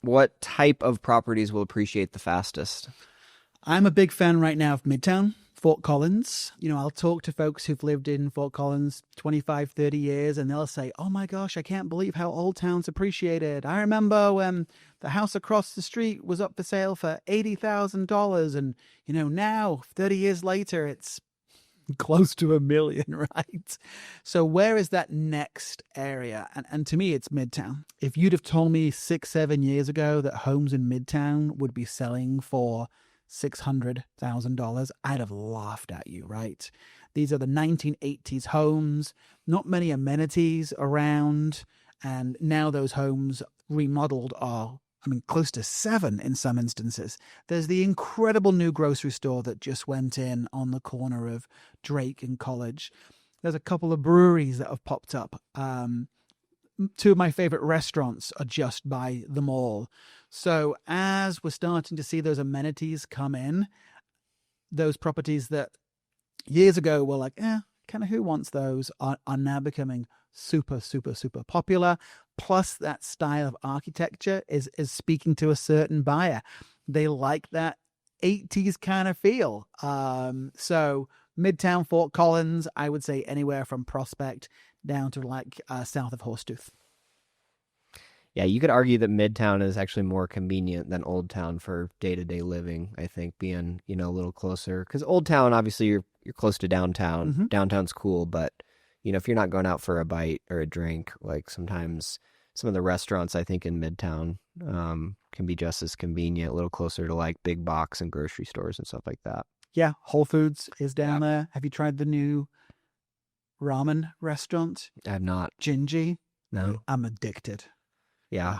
What type of properties will appreciate the fastest? I'm a big fan right now of Midtown Fort Collins. I'll talk to folks who've lived in Fort Collins 25, 30 years, and they'll say, oh my gosh, I can't believe how Old Town's appreciated. I remember when the house across the street was up for sale for $80,000. And, now, 30 years later, it's close to $1 million, right? So where is that next area? And to me, it's Midtown. If you'd have told me 6, 7 years ago that homes in Midtown would be selling for $600,000, I'd have laughed at you, right? These are the 1980s homes, not many amenities around, and now those homes remodeled are, close to 7 in some instances. There's the incredible new grocery store that just went in on the corner of Drake and College. There's a couple of breweries that have popped up. 2 of my favorite restaurants are just by the mall. So as we're starting to see those amenities come in, those properties that years ago were like, kind of who wants those, are now becoming super, super, super popular. Plus that style of architecture is speaking to a certain buyer. They like that 80s kind of feel. So Midtown Fort Collins, I would say anywhere from Prospect down to south of Horsetooth. Yeah, you could argue that Midtown is actually more convenient than Old Town for day-to-day living, I think, being, a little closer. Because Old Town, obviously, you're close to downtown. Mm-hmm. Downtown's cool, but, if you're not going out for a bite or a drink, like sometimes some of the restaurants, I think, in Midtown can be just as convenient, a little closer to, like, big box and grocery stores and stuff like that. Yeah, Whole Foods is down there. Have you tried the new ramen restaurant? I have not. Gingy? No. I'm addicted. Yeah.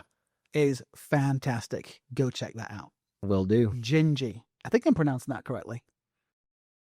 It is fantastic. Go check that out. Will do. Gingy. I think I'm pronouncing that correctly.